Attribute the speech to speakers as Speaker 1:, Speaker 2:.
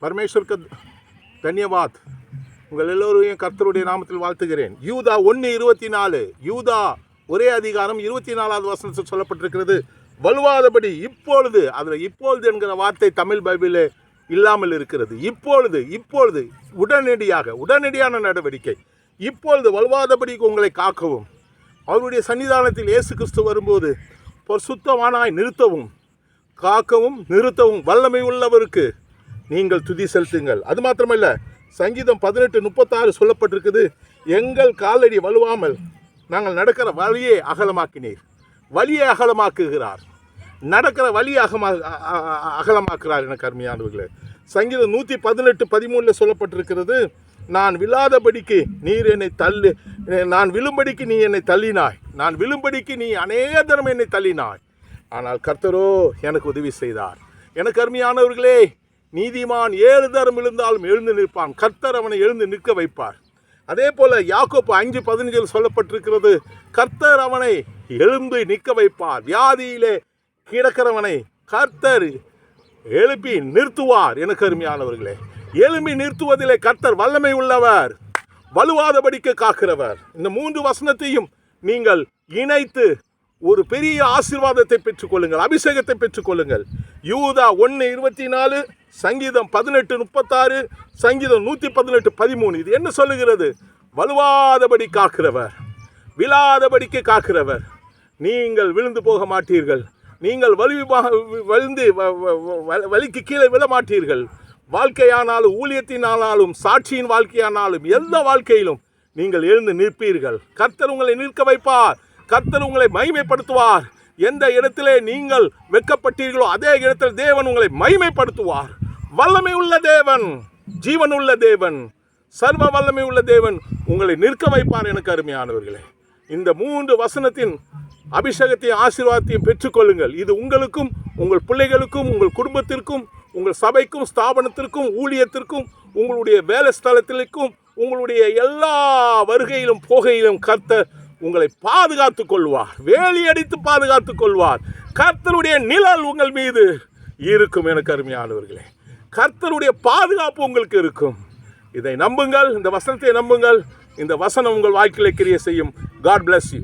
Speaker 1: परमेश्वर का धन्यवाद. உங்கள் எல்லோரையும் கர்த்தருடைய நாமத்தில் வாழ்த்துகிறேன். யூதா 1:24, யூதா ஒரே அதிகாரம் 24வது வசனத்தில் சொல்லப்பட்டிருக்கிறது. வலுவாதபடி இப்பொழுது, அதில் இப்பொழுது என்கிற வார்த்தை தமிழ் பைபிளில் இல்லாமல் இருக்கிறது. இப்பொழுது உடனடியான நடவடிக்கை. இப்பொழுது வலுவாதபடி உங்களை காக்கவும், அவருடைய சன்னிதானத்தில் இயேசு கிறிஸ்து வரும்போது பரிசுத்தவானாய் நிறுத்தவும், காக்கவும் நிறுத்தவும் வல்லமை உள்ளவருக்கு நீங்கள் துதி செலுத்துங்கள். அது மாத்திரமல்ல, சங்கீதம் 18:36 சொல்லப்பட்டிருக்குது. எங்கள் காலடி வலுவாமல் நாங்கள் நடக்கிற வழியை அகலமாக்கினீர். வழியை அகலமாக்குகிறார், நடக்கிற வழியை அகலமாக்குகிறார். எனக்கு அருமையானவர்களே, சங்கீதம் 118:13 சொல்லப்பட்டிருக்கிறது. நான் விழாதபடிக்கு நீர் என்னை நான் விழும்படிக்கு நீ என்னை தள்ளினாய், நான் விழும்படிக்கு நீ அநேக தரம் என்னை தள்ளினாய், ஆனால் கர்த்தரோ எனக்கு உதவி செய்தார். எனக்கு அருமையானவர்களே, நீதிமான் 7 தரம் விழுந்தாலும் எழுந்து நிற்பான், கர்த்தர் அவனை எழுந்து நிற்க வைப்பார். அதே போல் யாக்கோப்பு 5:15 சொல்லப்பட்டிருக்கிறது. கர்த்தர் அவனை எழுந்து நிற்க வைப்பார். வியாதியிலே கிடக்கிறவனை கர்த்தர் எழுப்பி நிறுத்துவார். எனக்கு அருமையானவர்களே, எழுப்பி நிறுத்துவதிலே கர்த்தர் வல்லமை உள்ளவர், வலுவாதபடிக்கு காக்கிறவர். இந்த 3 வசனத்தையும் நீங்கள் இணைத்து ஒரு பெரிய ஆசீர்வாதத்தை பெற்றுக்கொள்ளுங்கள், அபிஷேகத்தை பெற்றுக்கொள்ளுங்கள். யூதா 1:24, சங்கீதம் 18:36, சங்கீதம் 118:13. இது என்ன சொல்லுகிறது? வலுவாதபடி காக்கிறவர், விழாதபடிக்கு காக்கிறவர். நீங்கள் விழுந்து போக மாட்டீர்கள், நீங்கள் வலிக்கு கீழே விழ மாட்டீர்கள். வாழ்க்கையானாலும், ஊழியத்தினாலும், சாட்சியின் வாழ்க்கையானாலும், எந்த வாழ்க்கையிலும் நீங்கள் எழுந்து நிற்பீர்கள். கர்த்தர் உங்களை நிற்க வைப்பார், கர்த்தர் உங்களை மகிமைப்படுத்துவார். எந்த இடத்திலே நீங்கள் வெட்கப்பட்டீர்களோ அதே இடத்தில் தேவன் உங்களை மகிமைப்படுத்துவார். வல்லமை உள்ள தேவன், ஜீவன் உள்ள தேவன், சர்வ வல்லமை உள்ள தேவன் உங்களை நிற்க வைப்பார். எனக்கு அருமையானவர்களே, இந்த 3 வசனத்தின் அபிஷேகத்தையும் ஆசீர்வாதத்தையும் பெற்றுக்கொள்ளுங்கள். இது உங்களுக்கும், உங்கள் பிள்ளைகளுக்கும், உங்கள் குடும்பத்திற்கும், உங்கள் சபைக்கும், ஸ்தாபனத்திற்கும், ஊழியத்திற்கும், உங்களுடைய வேலை ஸ்தலத்திற்கும், உங்களுடைய எல்லா வருகையிலும் போகையிலும் கர்த்தர் உங்களை பாதுகாத்து கொள்வார், வேலி அடித்து பாதுகாத்து கொள்வார். கர்த்தருடைய நிழல் உங்கள் மீது இருக்கும். எனக்கு அருமையானவர்களே, கர்த்தருடைய பாதுகாப்பு உங்களுக்கு இருக்கும். இதை நம்புங்கள், இந்த வசனத்தை நம்புங்கள். இந்த வசனம் உங்கள் வாழ்க்கையிலே கிரியை செய்யும். God bless you.